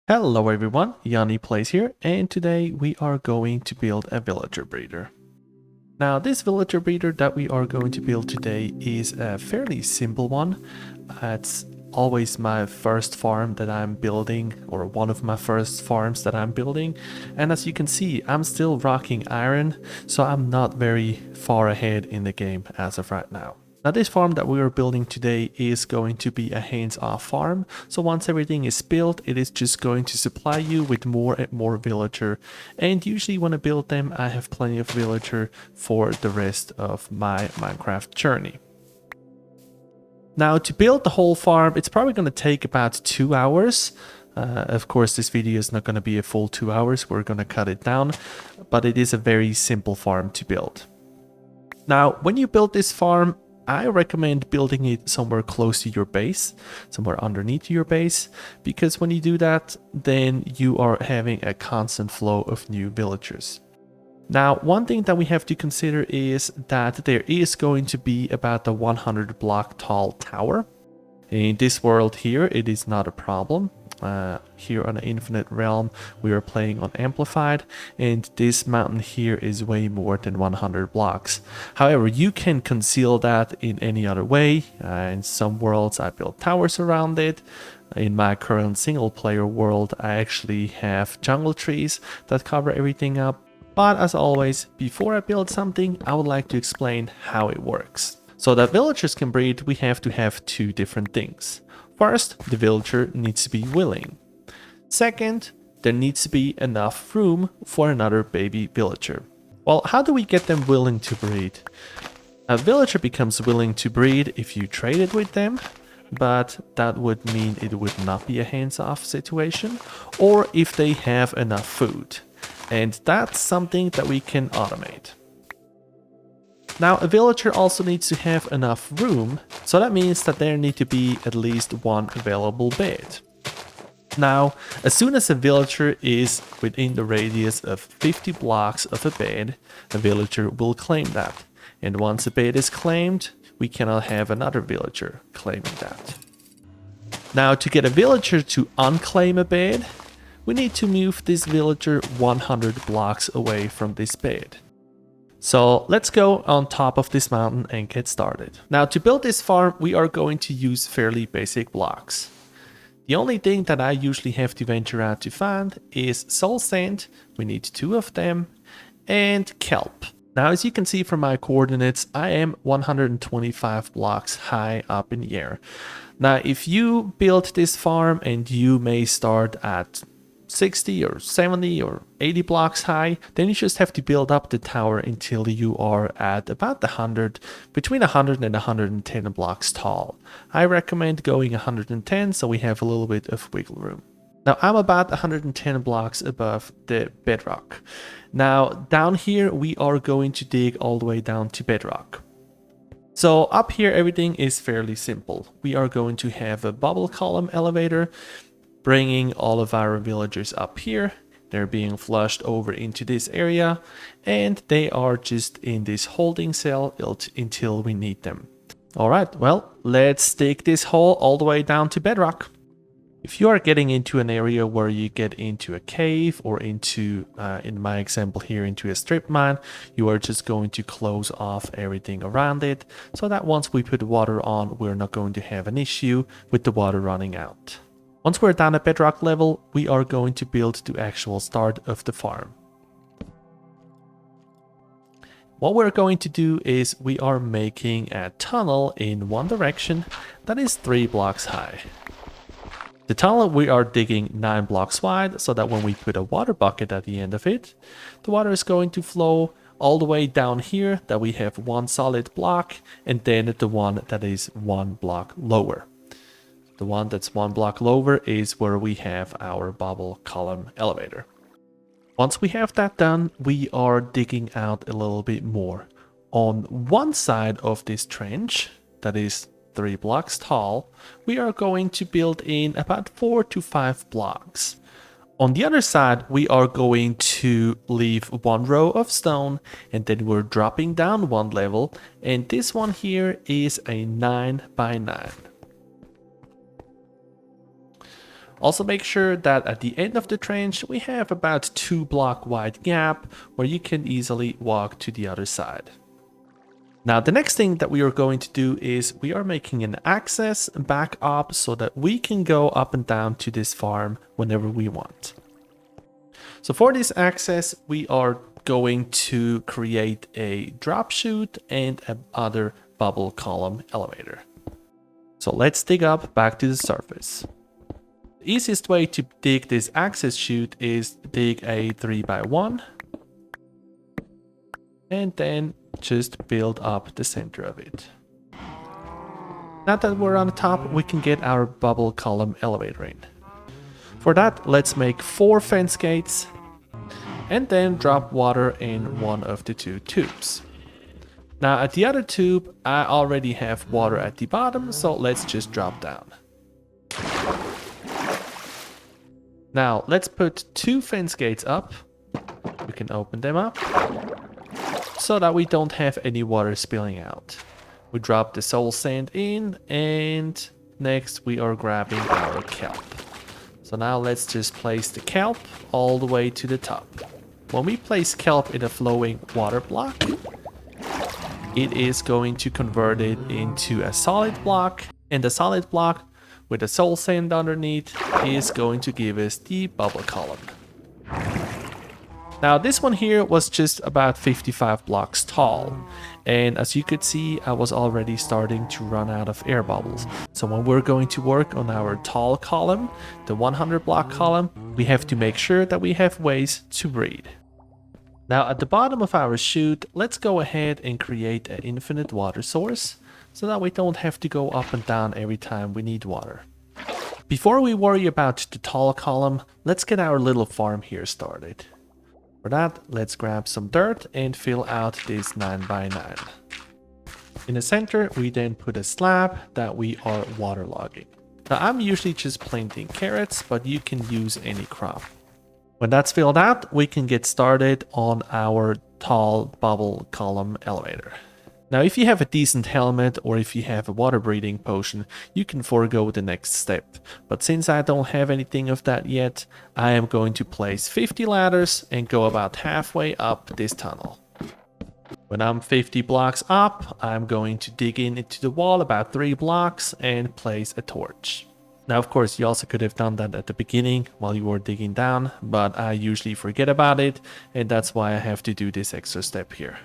Hello everyone, Yanni Plays here, and today we are going to build a villager breeder. Now this villager breeder that we are going to build today is a fairly simple one. It's always my first farm that I'm building, or one of my first farms that I'm building, and as you can see I'm still rocking iron, so I'm not very far ahead in the game as of right now. Now this farm that we are building today is going to be a hands-off farm, so once everything is built it is just going to supply you with more and more villager, and usually when I build them I have plenty of villager for the rest of my Minecraft journey. Now to build the whole farm it's probably going to take about 2 hours. Of course this video is not going to be a full 2 hours, we're going to cut it down, but it is a very simple farm to build. Now when you build this farm I recommend building it somewhere close to your base, somewhere underneath your base, because when you do that, then you are having a constant flow of new villagers. Now, one thing that we have to consider is that there is going to be about a 100 block tall tower. In this world here, it is not a problem. Here on the Infinite Realm, we are playing on Amplified, and this mountain here is way more than 100 blocks. However, you can conceal that in any other way. In some worlds, I built towers around it. In my current single player world, I actually have jungle trees that cover everything up. But as always, before I build something, I would like to explain how it works. So that villagers can breed, we have to have two different things. First, the villager needs to be willing. Second, there needs to be enough room for another baby villager. Well, how do we get them willing to breed? A villager becomes willing to breed if you trade it with them, but that would mean it would not be a hands-off situation, or if they have enough food. And that's something that we can automate. Now a villager also needs to have enough room, so that means that there need to be at least one available bed. Now, as soon as a villager is within the radius of 50 blocks of a bed, a villager will claim that. And once a bed is claimed, we cannot have another villager claiming that. Now to get a villager to unclaim a bed, we need to move this villager 100 blocks away from this bed. So let's go on top of this mountain and get started. Now to build this farm we are going to use fairly basic blocks. The only thing that I usually have to venture out to find is soul sand, we need 2 of them, and kelp. Now as you can see from my coordinates I am 125 blocks high up in the air. Now if you build this farm and you may start at 60 or 70 or 80 blocks high, then you just have to build up the tower until you are at about between 100 and 110 blocks tall. I recommend going 110 so we have a little bit of wiggle room. Now I'm about 110 blocks above the bedrock. Now down here we are going to dig all the way down to bedrock. So up here everything is fairly simple. We are going to have a bubble column elevator bringing all of our villagers up here. They're being flushed over into this area and they are just in this holding cell until we need them. Alright, well, let's dig this hole all the way down to bedrock. If you are getting into an area where you get into a cave or into, in my example here, into a strip mine, you are just going to close off everything around it so that once we put water on, we're not going to have an issue with the water running out. Once we're down at bedrock level, we are going to build the actual start of the farm. What we're going to do is we are making a tunnel in one direction that is 3 blocks high. The tunnel we are digging 9 blocks wide so that when we put a water bucket at the end of it, the water is going to flow all the way down here that we have 1 solid block and then the one that is 1 block lower. The one that's 1 block lower is where we have our bubble column elevator. Once we have that done, we are digging out a little bit more. On one side of this trench, that is 3 blocks tall, we are going to build in about 4 to 5 blocks. On the other side, we are going to leave 1 row of stone and then we're dropping down 1 level, and this one here is a 9 by 9. Also make sure that at the end of the trench we have about 2-block wide gap where you can easily walk to the other side. Now the next thing that we are going to do is we are making an access back up so that we can go up and down to this farm whenever we want. So for this access we are going to create a drop chute and another bubble column elevator. So let's dig up back to the surface. The easiest way to dig this access chute is dig a 3x1 and then just build up the center of it. Now that we're on the top, we can get our bubble column elevator in. For that, let's make 4 fence gates and then drop water in one of the 2 tubes. Now at the other tube, I already have water at the bottom, so let's just drop down. Now let's put 2 fence gates up. We can open them up so that we don't have any water spilling out. We drop the soul sand in, and next we are grabbing our kelp. So now let's just place the kelp all the way to the top. When we place kelp in a flowing water block, it is going to convert it into a solid block, and the solid block with the soul sand underneath is going to give us the bubble column. Now this one here was just about 55 blocks tall, and as you could see I was already starting to run out of air bubbles. So when we're going to work on our tall column, the 100 block column, we have to make sure that we have ways to breathe. Now at the bottom of our chute, let's go ahead and create an infinite water source so that we don't have to go up and down every time we need water. Before we worry about the tall column, let's get our little farm here started. For that, let's grab some dirt and fill out this 9x9. In the center, we then put a slab that we are waterlogging. Now I'm usually just planting carrots, but you can use any crop. When that's filled out, we can get started on our tall bubble column elevator. Now if you have a decent helmet or if you have a water breathing potion, you can forego the next step. But since I don't have anything of that yet, I am going to place 50 ladders and go about halfway up this tunnel. When I'm 50 blocks up, I'm going to dig in into the wall about 3 blocks and place a torch. Now of course you also could have done that at the beginning while you were digging down, but I usually forget about it, and that's why I have to do this extra step here.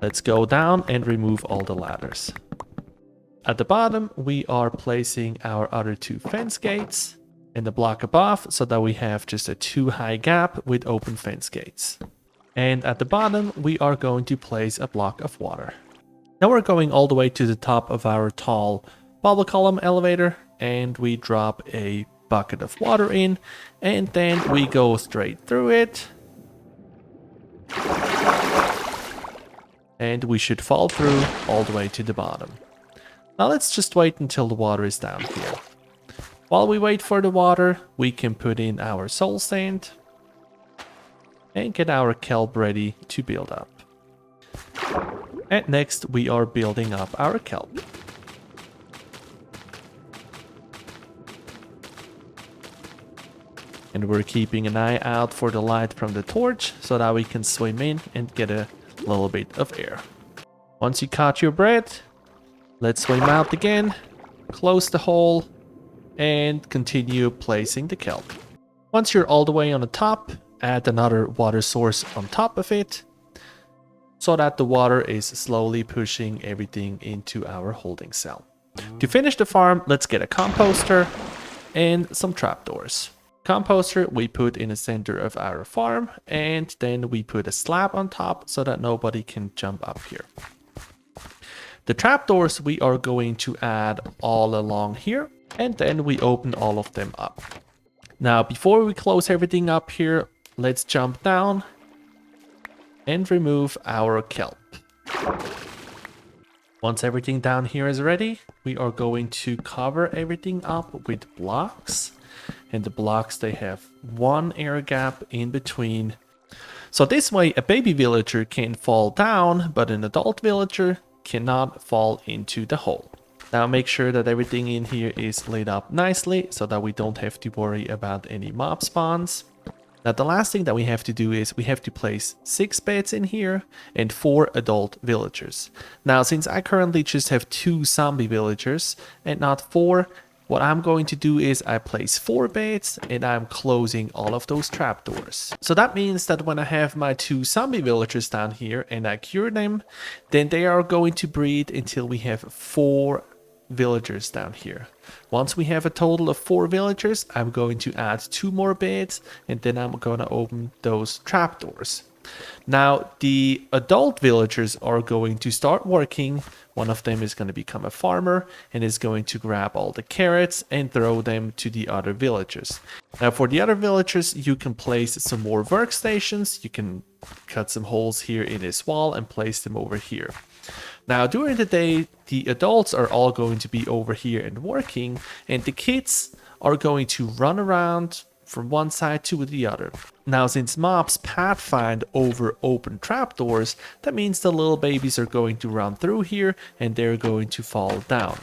Let's go down and remove all the ladders. At the bottom we are placing our other 2 fence gates and the block above so that we have just a 2 high gap with open fence gates. And at the bottom we are going to place a block of water. Now we're going all the way to the top of our tall bubble column elevator, and we drop a bucket of water in, and then we go straight through it. And we should fall through all the way to the bottom. Now let's just wait until the water is down here. While we wait for the water, we can put in our soul sand and get our kelp ready to build up. And next we are building up our kelp. And we're keeping an eye out for the light from the torch so that we can swim in and get a little bit of air. Once you caught your breath, let's swim out again, close the hole, and continue placing the kelp. Once you're all the way on the top, add another water source on top of it, so that the water is slowly pushing everything into our holding cell. To finish the farm, let's get a composter and some trapdoors. Composter we put in the center of our farm, and then we put a slab on top so that nobody can jump up here. The trapdoors we are going to add all along here, and then we open all of them up. Now before we close everything up here, let's jump down and remove our kelp. Once everything down here is ready, we are going to cover everything up with blocks. And the blocks, they have 1 air gap in between. So this way a baby villager can fall down, but an adult villager cannot fall into the hole. Now make sure that everything in here is laid up nicely so that we don't have to worry about any mob spawns. Now the last thing that we have to do is we have to place 6 beds in here and 4 adult villagers. Now since I currently just have 2 zombie villagers and not 4, what I'm going to do is I place 4 beds and I'm closing all of those trapdoors. So that means that when I have my 2 zombie villagers down here and I cure them, then they are going to breed until we have 4 villagers down here. Once we have a total of 4 villagers, I'm going to add 2 more beds and then I'm going to open those trapdoors. Now the adult villagers are going to start working. One of them is going to become a farmer and is going to grab all the carrots and throw them to the other villagers. Now for the other villagers, you can place some more workstations. You can cut some holes here in this wall and place them over here. Now during the day, the adults are all going to be over here and working, and the kids are going to run around from one side to the other. Now since mobs pathfind over open trapdoors, that means the little babies are going to run through here and they're going to fall down.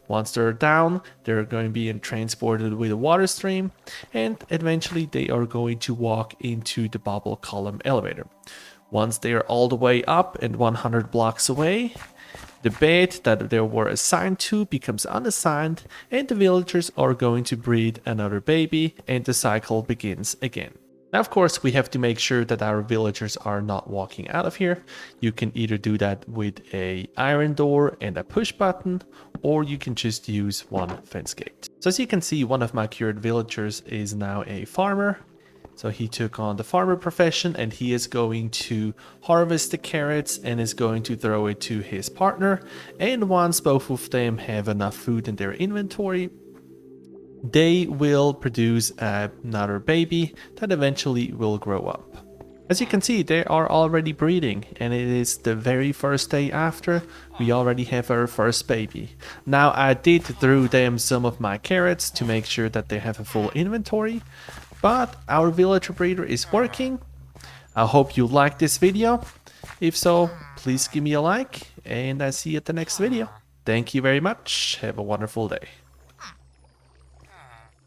Once they're down, they're going to be transported with a water stream, and eventually they are going to walk into the bubble column elevator. Once they are all the way up and 100 blocks away, the bed that they were assigned to becomes unassigned and the villagers are going to breed another baby and the cycle begins again. Now, of course, we have to make sure that our villagers are not walking out of here. You can either do that with an iron door and a push button, or you can just use one fence gate. So as you can see, one of my cured villagers is now a farmer. So he took on the farmer profession and he is going to harvest the carrots and is going to throw it to his partner. And once both of them have enough food in their inventory, they will produce another baby that eventually will grow up. As you can see, they are already breeding and it is the very first day after we already have our first baby. Now I did throw them some of my carrots to make sure that they have a full inventory. But our villager breeder is working. I hope you liked this video. If so, please give me a like and I see you at the next video. Thank you very much. Have a wonderful day.